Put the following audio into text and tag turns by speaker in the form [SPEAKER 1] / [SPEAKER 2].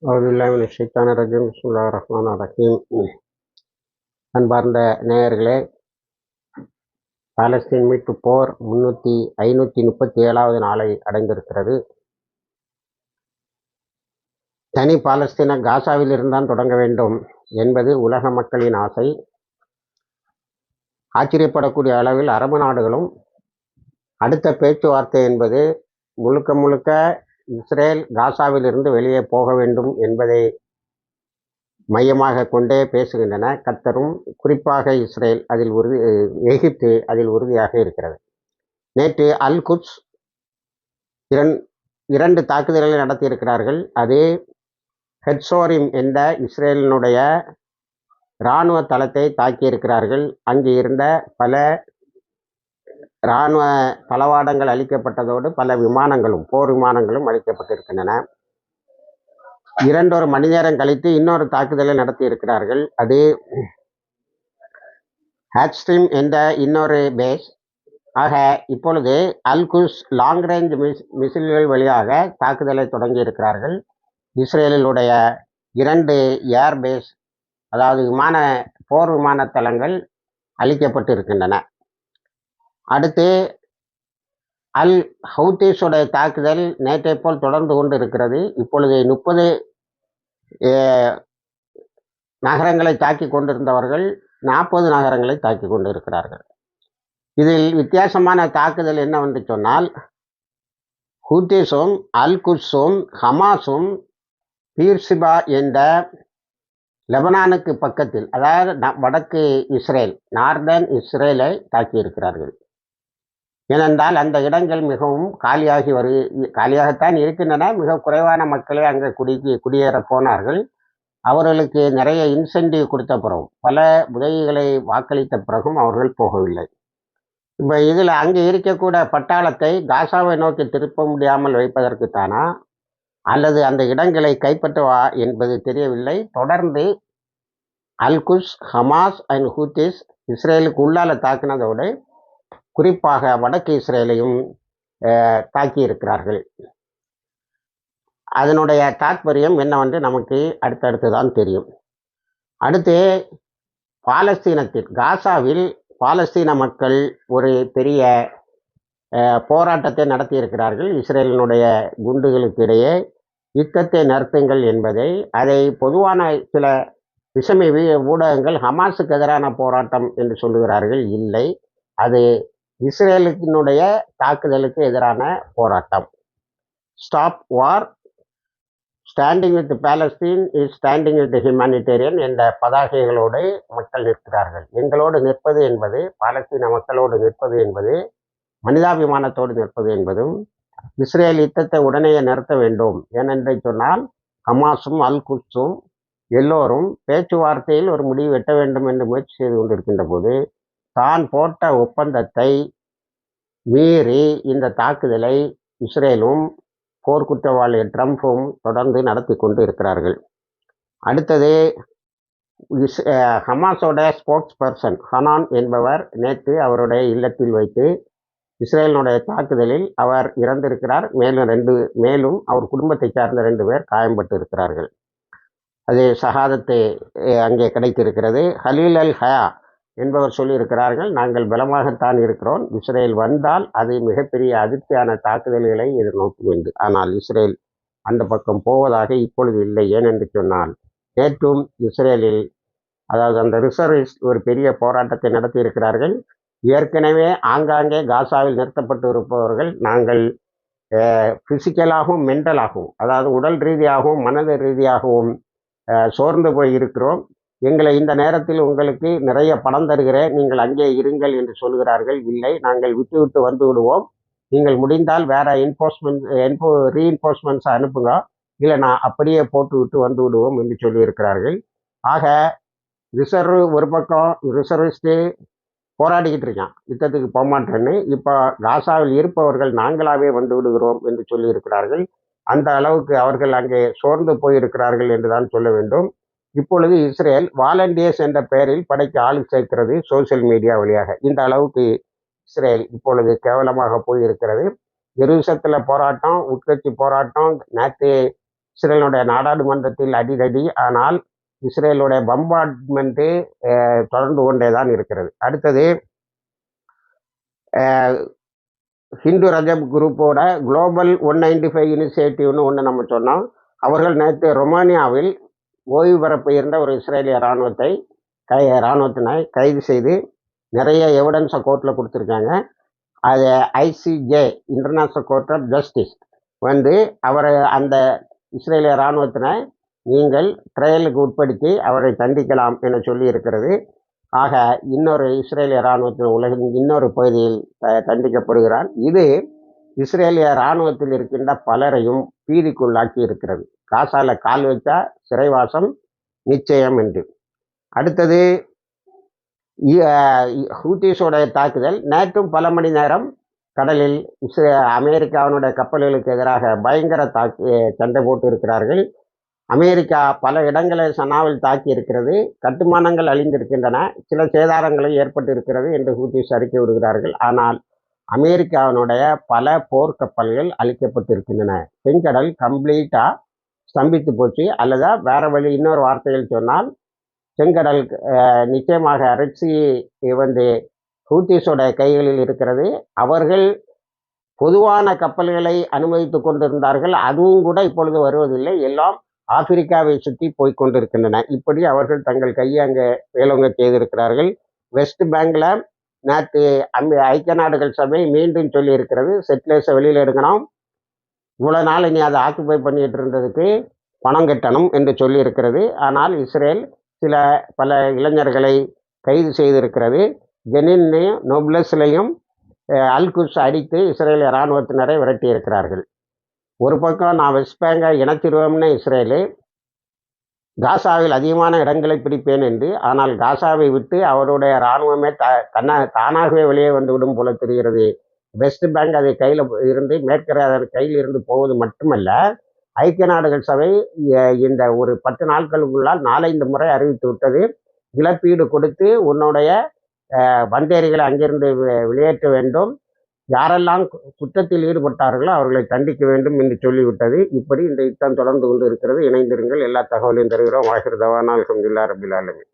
[SPEAKER 1] அவுதுல்லாஹிமினஷைத்தானிர்ரஜீம். பிஸ்மில்லாஹிர் ரஹ்மானிர் ரஹீம். அன்பார்ந்த நேயர்களே, பாலஸ்தீன் மீட்பு போர் 537வது நாளை அடைந்திருக்கிறது. தனி பாலஸ்தீன காசாவில் இருந்தான் தொடங்க வேண்டும் என்பது உலக மக்களின் ஆசை. ஆச்சரியப்படக்கூடிய அளவில் அரபு நாடுகளும் அடுத்த பேச்சுவார்த்தை என்பது முழுக்க முழுக்க இஸ்ரேல் காசாவில் இருந்து வெளியே போக வேண்டும் என்பதை மையமாக கொண்டே பேசுகின்றன. கத்தரும் குறிப்பாக இஸ்ரேல் அதில் எகிப்து அதில் உறுதியாக இருக்கிறது. நேற்று அல் குட்ஸ் இரண்டு தாக்குதல்களை நடத்தியிருக்கிறார்கள். அது ஹெட்சோரிம் என்ற இஸ்ரேலினுடைய இராணுவ தளத்தை தாக்கியிருக்கிறார்கள். அங்கு இருந்த பல இராணுவ தளவாடங்கள் அளிக்கப்பட்டதோடு பல விமானங்களும் போர் விமானங்களும் அளிக்கப்பட்டிருக்கின்றன. 2 மணி நேரம் கழித்து இன்னொரு தாக்குதலை நடத்தி இருக்கிறார்கள். அது ஹேட்ஸ்ட்ரீம் என்ற இன்னொரு பேஸ். ஆக இப்பொழுது அல்குஸ் லாங் ரேஞ்ச் மிசில்கள் வழியாக தாக்குதலை தொடங்கி இருக்கிறார்கள். இஸ்ரேலுடைய 2 ஏர் பேஸ், அதாவது போர் விமான தளங்கள் அளிக்கப்பட்டு இருக்கின்றன. அடுத்து அல் ஹவுதீஸுடைய தாக்குதல் நேற்றை போல் தொடர்ந்து கொண்டு இருக்கிறது. இப்பொழுது 30 நகரங்களை தாக்கி கொண்டிருந்தவர்கள் 40 நகரங்களை தாக்கி கொண்டு இருக்கிறார்கள். இதில் வித்தியாசமான தாக்குதல் என்னவென்று சொன்னால், ஹூத்தீஸும் அல் குட்ஸும் ஹமாஸும் பீர்சிபா என்ற லெபனானுக்கு பக்கத்தில், அதாவது வடக்கு இஸ்ரேல், நார்தர்ன் இஸ்ரேலை தாக்கியிருக்கிறார்கள். ஏனென்றால் அந்த இடங்கள் மிகவும் காலியாகத்தான் இருக்கின்றன. மிக குறைவான மக்களே அங்கே குடியேற போனார்கள். அவர்களுக்கு நிறைய இன்சென்டிவ் கொடுத்த பிறகும், பல உதவிகளை வாக்களித்த பிறகும் அவர்கள் போகவில்லை. இப்போ இதில் அங்கே இருக்கக்கூடிய பட்டாளத்தை காசாவை நோக்கி திருப்ப முடியாமல் வைப்பதற்குத்தானா அல்லது அந்த இடங்களை கைப்பற்றவா என்பது தெரியவில்லை. தொடர்ந்து அல்குஸ், ஹமாஸ் அண்ட் ஹூத்திஸ் இஸ்ரேலுக்கு உள்ளால தாக்கினதோடு குறிப்பாக வடக்கு இஸ்ரேலையும் தாக்கி இருக்கிறார்கள். அதனுடைய தாற்பயம் என்னவென்று நமக்கு அடுத்தடுத்து தான் தெரியும். அடுத்து பாலஸ்தீனத்தில், காசாவில் பாலஸ்தீன மக்கள் ஒரு பெரிய போராட்டத்தை நடத்தியிருக்கிறார்கள். இஸ்ரேலினுடைய குண்டுகளுக்கு இடையே யுத்தத்தை நிறுத்துங்கள் என்பதை, அதை பொதுவான சில விஷம ஊடகங்கள் ஹமாஸுக்கு எதிரான போராட்டம் என்று சொல்லுகிறார்கள். இல்லை, அது இஸ்ரேலினுடைய தாக்குதலுக்கு எதிரான போராட்டம். Stop war, standing with Palestine is standing with humanitarian என்ற பதாகைகளோடு மக்கள் நிற்கிறார்கள். எங்களோடு நிற்பது என்பது, பாலஸ்தீன மக்களோடு நிற்பது என்பது, மனிதாபிமானத்தோடு நிற்பது என்பதும், இஸ்ரேல் யுத்தத்தை உடனேயே நிறுத்த வேண்டும். ஏனென்று சொன்னால் ஹமாஸும் அல் குட்ஸும் எல்லோரும் பேச்சுவார்த்தையில் ஒரு முடிவு எட்ட வேண்டும் என்று முயற்சி செய்து கொண்டிருக்கின்ற போது, தான் போட்ட ஒப்பந்தத்தை மீறி இந்த தாக்குதலை இஸ்ரேலும் போர்க்குற்றவாளி ட்ரம்ப்பும் தொடர்ந்து நடத்தி கொண்டு இருக்கிறார்கள். அடுத்தது ஹமாஸோட ஸ்போக்ஸ் பர்சன் ஹனான் என்பவர் நேற்று அவருடைய இல்லத்தில் வைத்து இஸ்ரேலினுடைய தாக்குதலில் அவர் இறந்திருக்கிறார். மேலும் அவர் குடும்பத்தை சார்ந்த 2 பேர் காயம்பட்டு இருக்கிறார்கள். அது ஷஹாதத்தை அங்கே கிடைத்திருக்கிறது. ஹலீல் அல் ஹயா என்பவர் சொல்லியிருக்கிறார்கள், நாங்கள் பலமாகத்தான் இருக்கிறோம், இஸ்ரேல் வந்தால் அது மிகப்பெரிய அதிர்ச்சியான தாக்குதல்களை எதிர்நோக்கும் என்று. ஆனால் இஸ்ரேல் அந்த பக்கம் போவதாக இப்பொழுது இல்லை. ஏனென்று சொன்னால் நேற்றும் இஸ்ரேலில், அதாவது அந்த ரிசர்விஸ்ட் ஒரு பெரிய போராட்டத்தை நடத்தி இருக்கிறார்கள். ஏற்கனவே ஆங்காங்கே காசாவில் நிறுத்தப்பட்டு இருப்பவர்கள், நாங்கள் பிசிக்கலாகவும் மென்டலாகவும், அதாவது உடல் ரீதியாகவும் மனத ரீதியாகவும் சோர்ந்து போய் இருக்கிறோம், எங்களை இந்த நேரத்தில் உங்களுக்கு நிறைய பணம் தருகிறேன், நீங்கள் அங்கே இருங்கள் என்று சொல்கிறார்கள். இல்லை, நாங்கள் விட்டு வந்து விடுவோம், நீங்கள் முடிந்தால் வேற ரீஎன்ஃபோர்ஸ்மெண்ட்ஸை அனுப்புங்க, இல்லை நான் அப்படியே போட்டு விட்டு வந்து விடுவோம் என்று சொல்லியிருக்கிறார்கள். ஆக ஒரு பக்கம் ரிசர்விஸ்ட்டு போராடிக்கிட்டு இருக்கான், யுத்தத்துக்கு போகமாட்டேன்னு. இப்போ காசாவில் இருப்பவர்கள் நாங்களாகவே வந்து விடுகிறோம் என்று சொல்லியிருக்கிறார்கள். அந்த அளவுக்கு அவர்கள் அங்கே சோர்ந்து போயிருக்கிறார்கள் என்று தான் சொல்ல வேண்டும். இப்பொழுது இஸ்ரேல் வாலண்டியர்ஸ் என்ற பெயரில் படைக்கு ஆள் சேர்க்கிறது சோசியல் மீடியா வழியாக. இந்த அளவுக்கு இஸ்ரேல் இப்பொழுது கேவலமாக போயிருக்கிறது. ஜெருசலத்தில் போராட்டம், உட்கட்சி போராட்டம், நேற்று இஸ்ரேலுடைய நாடாளுமன்றத்தில் அடிதடி. ஆனால் இஸ்ரேலுடைய பம்பார்ட்மெண்ட்டு தொடர்ந்து கொண்டே தான் இருக்கிறது. அடுத்தது ஹிந்து ரஜப் குரூப்போட குளோபல் 195 இனிஷியேட்டிவ்னு ஒன்று நம்ம சொன்னோம். அவர்கள் நேற்று ரொமானியாவில் ஓய்வு பெற போயிருந்த ஒரு இஸ்ரேலிய இராணுவத்தினை கைது செய்து நிறைய எவிடன்ஸை கோர்ட்டில் கொடுத்துருக்காங்க. அது ICJ, international court of justice அவரை அந்த இஸ்ரேலிய இராணுவத்தினை நீங்கள் ட்ரையலுக்கு உட்படுத்தி அவரை தண்டிக்கலாம் என சொல்லி இருக்கிறது. ஆக இன்னொரு இஸ்ரேலிய இராணுவத்தின் உலகின் இன்னொரு பகுதியில் தண்டிக்கப்படுகிறான். இது இஸ்ரேலிய இராணுவத்தில் இருக்கின்ற பலரையும் பீதிக்குள்ளாக்கி இருக்கிறது. காசால கால் வச்சா சிறைவாசம் நிச்சயம் என்று. அடுத்தது ஹூத்திஸோடைய தாக்குதல். நேற்றும் பல மணி நேரம் கடலில் அமெரிக்காவினுடைய கப்பல்களுக்கு எதிராக பயங்கர சண்டை போட்டு இருக்கிறார்கள். அமெரிக்கா பல இடங்களை சனாவில் தாக்கி இருக்கிறது. கட்டுமானங்கள் அழிந்திருக்கின்றன, சில சேதாரங்களும் ஏற்பட்டு இருக்கிறது என்று ஹூத்திஸ் அறிக்கை விடுகிறார்கள். ஆனால் அமெரிக்காவினுடைய பல போர்க்கப்பல்கள் அழிக்கப்பட்டிருக்கின்றன. செங்கடல் கம்ப்ளீட்டாக ஸ்தம்பித்து போச்சு. அல்லது வேற வழி இன்னொரு வார்த்தையில் சொன்னால் செங்கடல் நிச்சயமாக ரெட்சி ஹூத்திஸோட கைகளில் இருக்கிறது. அவர்கள் பொதுவான கப்பல்களை அனுமதித்து கொண்டிருந்தார்கள், அதுவும் கூட இப்பொழுது வருவதில்லை. எல்லாம் ஆப்பிரிக்காவை சுற்றி போய்கொண்டிருக்கின்றன. இப்படி அவர்கள் தங்கள் கையை அங்கே வேலோங்க செய்திருக்கிறார்கள். வெஸ்ட் பேங்கில் நேற்று ஐக்கிய நாடுகள் சபை மீண்டும் சொல்லி இருக்கிறது, செட்டிலர்ஸை வெளியில் எடுக்கணும், இவ்வளோ நாள் இனி அதை ஆக்குப்பை பண்ணிட்டு இருந்ததுக்கு பணம் கட்டணும் என்று சொல்லி இருக்கிறது. ஆனால் இஸ்ரேல் பல இளைஞர்களை கைது செய்திருக்கிறது. ஜெனின்லையும் நோப்லஸ்லையும் அல்குஸ் அடித்து இஸ்ரேலிய இராணுவத்தினரை விரட்டி இருக்கிறார்கள். ஒரு பக்கம் நான் வெஸ்ட் பேங்கை இணைச்சிருவோம்னு இஸ்ரேலு, காசாவில் அதிகமான இடங்களை பிடிப்பேன் என்று. ஆனால் காசாவை விட்டு அவருடைய இராணுவமே தானாகவே வெளியே வந்துவிடும் போல தெரிகிறது. வெஸ்ட் பேங்க் அதை கையில் இருந்து மேற்கரை அதன் கையில் இருந்து போவது மட்டுமல்ல, ஐக்கிய நாடுகள் சபை இந்த ஒரு 10 நாட்களுக்குள்ளால் 4-5 முறை அறிவித்து விட்டது, இழப்பீடு கொடுத்து உன்னுடைய வந்தேரிகளை அங்கிருந்து வெளியேற்ற வேண்டும், யாரெல்லாம் குற்றத்தில் ஈடுபட்டார்களோ அவர்களை தண்டிக்க வேண்டும் என்று சொல்லிவிட்டது. இப்படி இந்த யுத்தம் தொடர்ந்து கொண்டு இருக்கிறது. இணைந்திருங்கள். எல்லா தகவலையும் தருகிறோம். வாஹிர் தவானா அல்ஹம்துலில்லாஹி ரப்பில் ஆலமீன்.